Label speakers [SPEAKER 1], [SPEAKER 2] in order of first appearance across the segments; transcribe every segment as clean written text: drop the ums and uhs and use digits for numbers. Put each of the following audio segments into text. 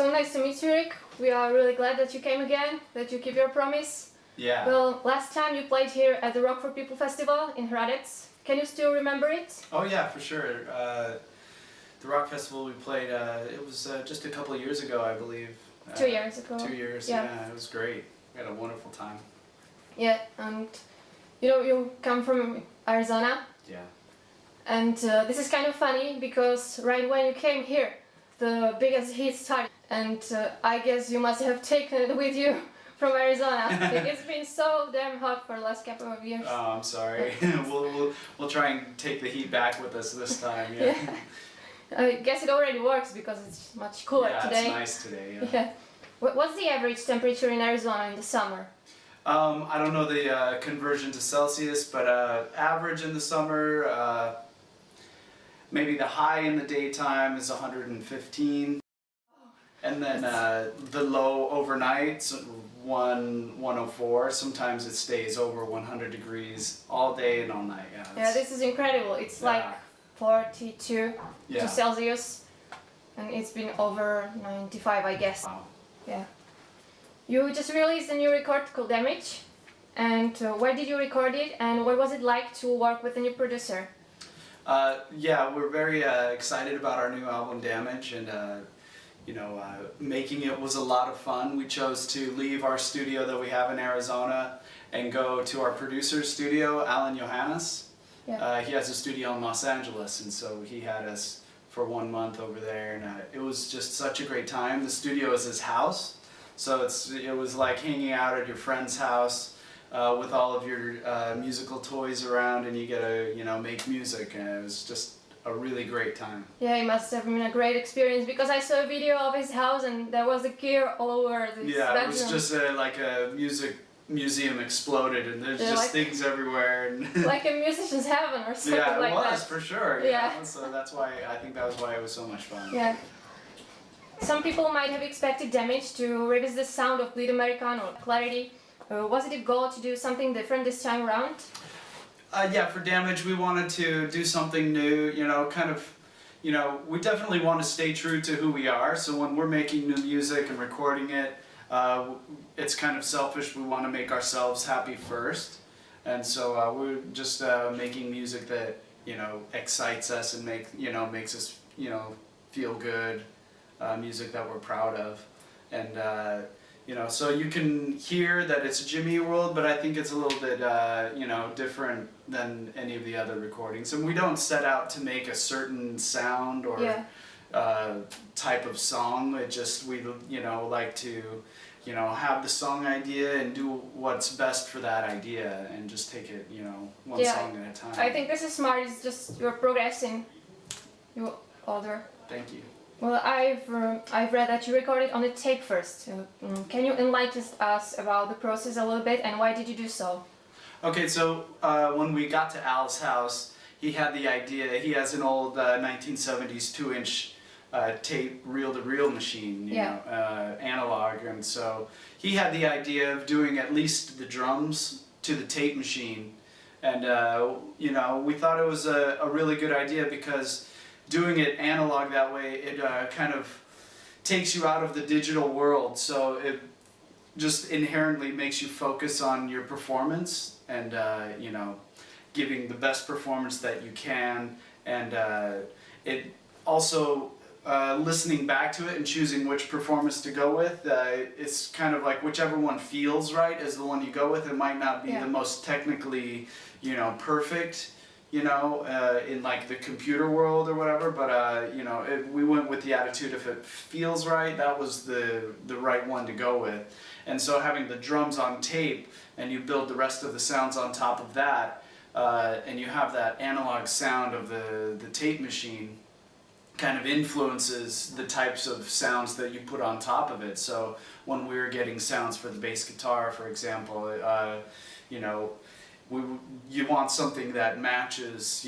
[SPEAKER 1] So nice to meet you, Rick. We are really glad that you came again, that you keep your promise.
[SPEAKER 2] Yeah.
[SPEAKER 1] Well, last time you played here at the Rock for People Festival in Hradec. Can you still remember it?
[SPEAKER 2] Oh yeah, for sure. The rock festival we played, it was just a couple of years ago, I believe.
[SPEAKER 1] 2 years ago.
[SPEAKER 2] 2 years, yeah. It was great. We had a wonderful time.
[SPEAKER 1] Yeah, and you come from Arizona.
[SPEAKER 2] Yeah.
[SPEAKER 1] And this is kind of funny because right when you came here, the biggest heat started. And I guess you must have taken it with you from Arizona. It's been so damn hot for the last couple of years.
[SPEAKER 2] Oh, I'm sorry. we'll try and take the heat back with us this time. Yeah.
[SPEAKER 1] I guess it already works because it's much cooler today.
[SPEAKER 2] Yeah, it's nice today.
[SPEAKER 1] Yeah. What's the average temperature in Arizona in the summer?
[SPEAKER 2] I don't know the conversion to Celsius, but average in the summer, maybe the high in the daytime is 115. And then the low overnight, 104. Sometimes it stays over 100 degrees all day and all night.
[SPEAKER 1] Yeah, this is incredible. It's like 42 to Celsius, and it's been over 95, I guess.
[SPEAKER 2] Wow.
[SPEAKER 1] Yeah. You just released a new record called Damage, and where did you record it, and what was it like to work with a new producer?
[SPEAKER 2] Yeah, we're very excited about our new album Damage, and making it was a lot of fun. We chose to leave our studio that we have in Arizona and go to our producer's studio, Alan Johannes.
[SPEAKER 1] Yeah.
[SPEAKER 2] He has a studio in Los Angeles, and so he had us for 1 month over there, and it was just such a great time. The studio is his house, so it was like hanging out at your friend's house with all of your musical toys around, and you get to make music, and it was just a really great time.
[SPEAKER 1] Yeah, it must have been a great experience because I saw a video of his house and there was a gear all over his bedroom.
[SPEAKER 2] It was just like a music museum exploded, and there's just
[SPEAKER 1] like,
[SPEAKER 2] things everywhere. And
[SPEAKER 1] like a musician's heaven or something like that.
[SPEAKER 2] Yeah, it was for sure.
[SPEAKER 1] Yeah.
[SPEAKER 2] So that's why I think that was why it was so much fun.
[SPEAKER 1] Yeah. Some people might have expected Damage to revisit the sound of Bleed American or Clarity. Was it a goal to do something different this time around?
[SPEAKER 2] Yeah, for Damage we wanted to do something new, we definitely want to stay true to who we are, so when we're making new music and recording it, it's kind of selfish. We want to make ourselves happy first, and so we're just making music that, excites us and makes us, feel good, music that we're proud of, and so you can hear that it's Jimmy World, but I think it's a little bit, different than any of the other recordings. And we don't set out to make a certain sound or type of song. It just, we, like to, have the song idea and do what's best for that idea and just take it, one song at a time.
[SPEAKER 1] I think this is smart. It's just you're progressing. You're older.
[SPEAKER 2] Thank you.
[SPEAKER 1] Well, I've read that you recorded on a tape first. Can you enlighten us about the process a little bit and why did you do so?
[SPEAKER 2] Okay, so when we got to Al's house, he had the idea. He has an old 1970s 2-inch tape reel-to-reel machine, analog, and so he had the idea of doing at least the drums to the tape machine, and we thought it was a really good idea because doing it analog that way, it kind of takes you out of the digital world, so it just inherently makes you focus on your performance and giving the best performance that you can, and it also listening back to it and choosing which performance to go with, it's kind of like whichever one feels right is the one you go with. It might not be the most technically perfect, in like the computer world or whatever, but we went with the attitude if it feels right, that was the right one to go with. And so having the drums on tape and you build the rest of the sounds on top of that, and you have that analog sound of the tape machine, kind of influences the types of sounds that you put on top of it. So when we were getting sounds for the bass guitar, for example, you want something that matches,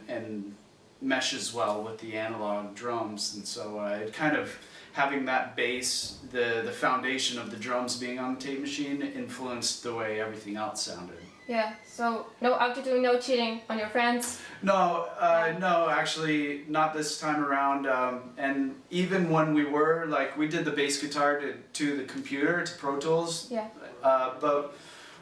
[SPEAKER 2] and meshes well with the analog drums, and so it kind of having that bass, the foundation of the drums being on the tape machine influenced the way everything else sounded.
[SPEAKER 1] Yeah, so no autotune, no cheating on your friends?
[SPEAKER 2] No, no, actually not this time around. And even when we were, like, we did the bass guitar to the computer, to Pro Tools.
[SPEAKER 1] Yeah.
[SPEAKER 2] But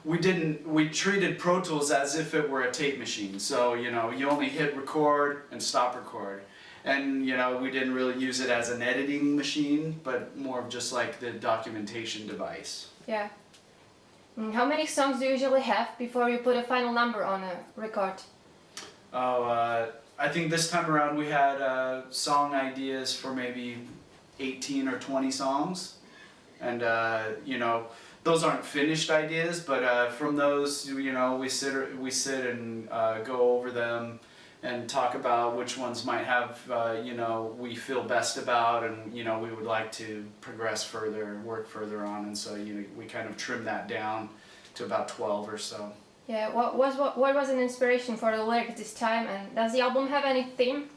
[SPEAKER 2] we treated Pro Tools as if it were a tape machine. So, you know, you only hit record and stop record. And, you know, we didn't really use it as an editing machine, but more of just like the documentation device.
[SPEAKER 1] Yeah. How many songs do you usually have before you put a final number on a record?
[SPEAKER 2] Oh, I think this time around we had song ideas for maybe 18 or 20 songs. And, you know, those aren't finished ideas, but from those, you know, we sit and go over them and talk about which ones might have, you know, we feel best about, and, you know, we would like to progress further, work further on, and so, you know, we kind of trim that down to about 12 or so.
[SPEAKER 1] Yeah, what was an inspiration for the lyrics this time, and does the album have any theme?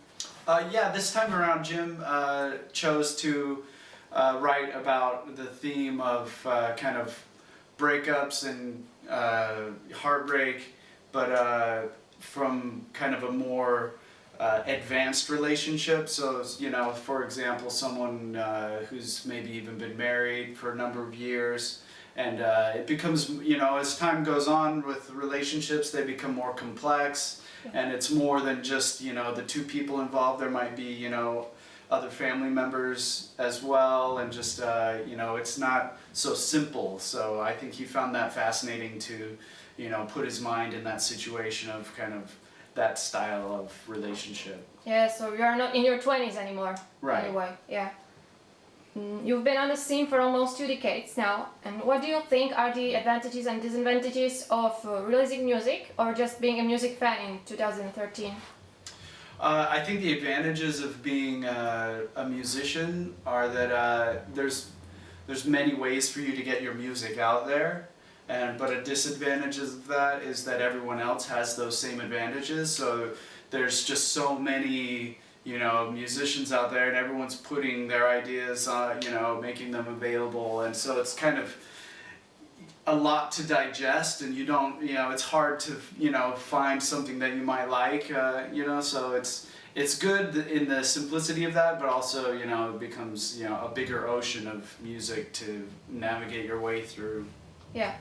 [SPEAKER 2] Yeah, this time around Jim chose to write about the theme of kind of breakups and heartbreak, but from kind of a more advanced relationship. So, you know, for example, someone who's maybe even been married for a number of years, and it becomes, you know, as time goes on with relationships, they become more complex, and it's more than just, you know, the two people involved. There might be, you know, other family members as well, and just, you know, it's not so simple. So I think he found that fascinating to, you know, put his mind in that situation of kind of that style of relationship.
[SPEAKER 1] Yeah, so you're not in your 20s anymore.
[SPEAKER 2] Right.
[SPEAKER 1] Anyway, yeah. You've been on the scene for almost 2 decades now, and what do you think are the advantages and disadvantages of releasing music or just being a music fan in 2013?
[SPEAKER 2] I think the advantages of being a musician are that there's many ways for you to get your music out there, but a disadvantage of that is that everyone else has those same advantages. So there's just so many, you know, musicians out there, and everyone's putting their ideas on, you know, making them available, and so it's kind of a lot to digest, and you don't, you know, it's hard to, you know, find something that you might like, you know, so it's good in the simplicity of that, but also, you know, it becomes, you know, a bigger ocean of music to navigate your way through.
[SPEAKER 1] Yeah.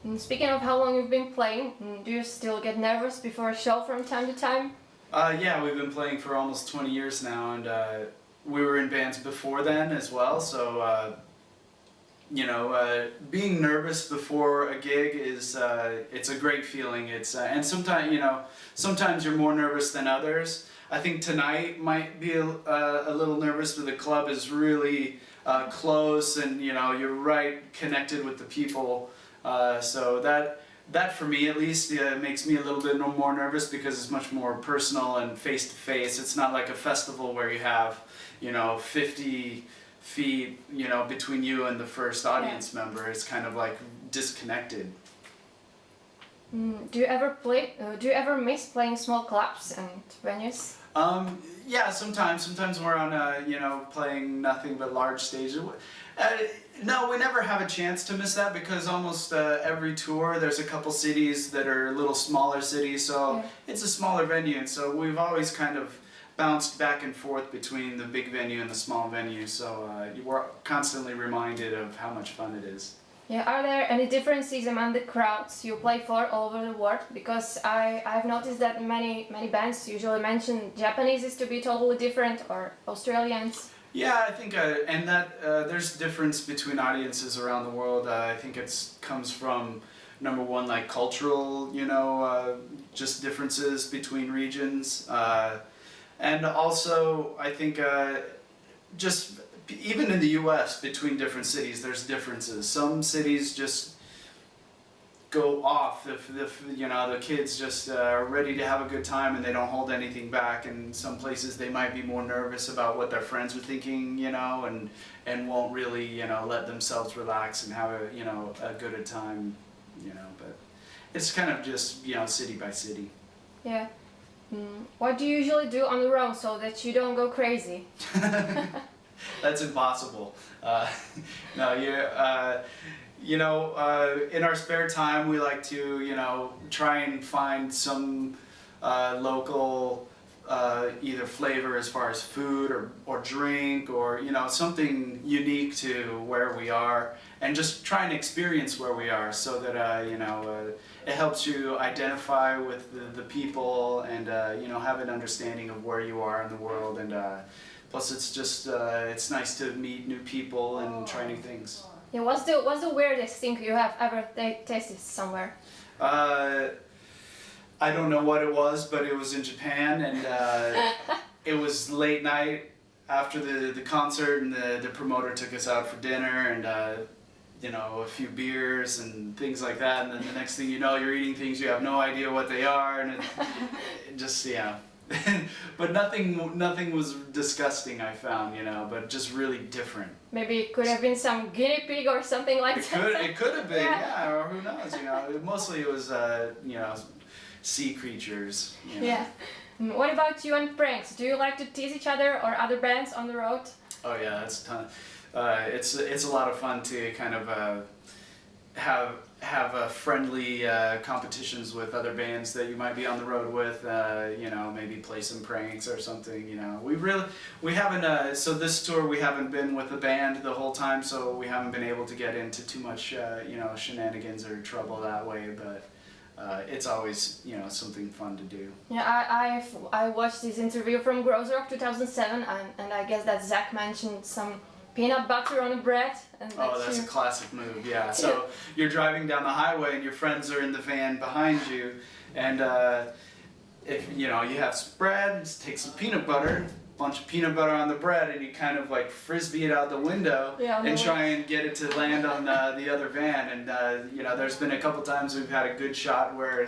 [SPEAKER 1] And speaking of how long you've been playing, do you still get nervous before a show from time to time?
[SPEAKER 2] Yeah, we've been playing for almost 20 years now, and we were in bands before then as well, so you know, being nervous before a gig is, it's a great feeling. It's, and sometimes, you know, sometimes you're more nervous than others. I think tonight might be a little nervous, but the club is really close, and, you know, you're right connected with the people. So that for me at least makes me a little bit more nervous, because it's much more personal and face to face. It's not like a festival where you have, you know, 50 feet, you know, between you and the first audience member. It's kind of like disconnected.
[SPEAKER 1] Do you ever miss playing small clubs and venues?
[SPEAKER 2] Yeah, sometimes we're on you know, playing nothing but large stages. No, we never have a chance to miss that, because almost every tour there's a couple cities that are little smaller cities, so it's a smaller venue, and so we've always kind of bounced back and forth between the big venue and the small venue, so we're constantly reminded of how much fun it is.
[SPEAKER 1] Yeah, are there any differences among the crowds you play for all over the world? Because I've noticed that many bands usually mention Japanese is to be totally different, or Australians.
[SPEAKER 2] Yeah, I think, and that there's difference between audiences around the world. I think it comes from, number one, like cultural, you know, just differences between regions. And also, I think, just even in the U.S., between different cities, there's differences. Some cities just go off if you know, the kids just are ready to have a good time and they don't hold anything back. And some places they might be more nervous about what their friends are thinking, you know, and won't really, you know, let themselves relax and have a, you know, a good time, you know. But it's kind of just, you know, city by city.
[SPEAKER 1] Yeah. What do you usually do on the road so that you don't go crazy?
[SPEAKER 2] That's impossible. No, in our spare time, we like to, try and find some local either flavor as far as food or drink or, something unique to where we are, and just try and experience where we are so that, it helps you identify with the people and, have an understanding of where you are in the world. And plus it's just, it's nice to meet new people and try new things.
[SPEAKER 1] Yeah, what's the weirdest thing you have ever tasted somewhere?
[SPEAKER 2] I don't know what it was, but it was in Japan, and it was late night after the concert, and the promoter took us out for dinner, and a few beers and things like that, and then the next thing you know, you're eating things you have no idea what they are, and it just, but nothing was disgusting, I found, but just really different.
[SPEAKER 1] Maybe it could have been some guinea pig or something like that.
[SPEAKER 2] It could have been, yeah, or who knows, Mostly it was, sea creatures.
[SPEAKER 1] Yeah. What about you and pranks? Do you like to tease each other or other bands on the road?
[SPEAKER 2] Oh yeah, that's a ton. It's a lot of fun to kind of have friendly competitions with other bands that you might be on the road with. Maybe play some pranks or something. We haven't. So this tour we haven't been with the band the whole time, so we haven't been able to get into too much shenanigans or trouble that way, but. It's always, something fun to do.
[SPEAKER 1] Yeah, I watched this interview from Gross Rock 2007, and I guess that Zach mentioned some peanut butter on the bread. And
[SPEAKER 2] that's a classic move, yeah. So you're driving down the highway and your friends are in the van behind you, and if you have some bread, just take some peanut butter, bunch of peanut butter on the bread, and you kind of like frisbee it out the window and try and get it to land on the other van. And there's been a couple times we've had a good shot where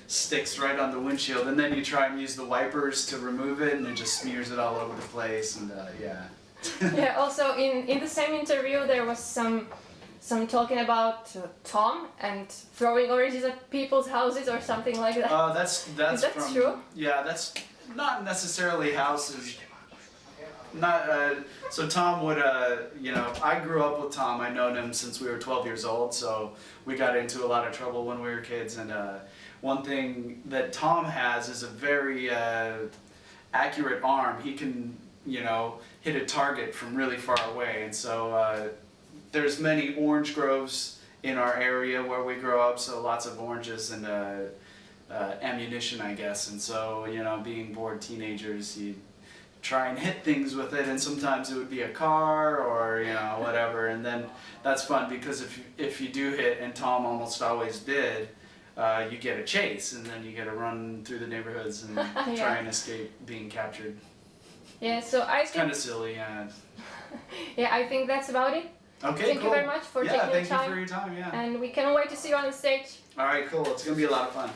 [SPEAKER 2] sticks right on the windshield, and then you try and use the wipers to remove it, and it just smears it all over the place. And
[SPEAKER 1] yeah. Also in the same interview there was some talking about Tom and throwing oranges at people's houses or something like that.
[SPEAKER 2] That's
[SPEAKER 1] Is that
[SPEAKER 2] from,
[SPEAKER 1] true?
[SPEAKER 2] Yeah, that's not necessarily houses. So Tom would, I grew up with Tom. I've known him since we were 12 years old, so we got into a lot of trouble when we were kids. And one thing that Tom has is a very accurate arm. He can, hit a target from really far away. And so there's many orange groves in our area where we grow up, so lots of oranges and ammunition, I guess. And so, being bored teenagers, you try and hit things with it, and sometimes it would be a car or, whatever. And then that's fun because if you do hit, and Tom almost always did, you get a chase, and then you get to run through the neighborhoods and try and escape being captured.
[SPEAKER 1] Yeah, so
[SPEAKER 2] it's kind of silly, yeah.
[SPEAKER 1] Yeah, I think that's about it.
[SPEAKER 2] Okay,
[SPEAKER 1] Thank you very much for taking the time.
[SPEAKER 2] Yeah, thank you for your time, yeah.
[SPEAKER 1] And we can't wait to see you on the stage.
[SPEAKER 2] All right, cool. It's going to be a lot of fun.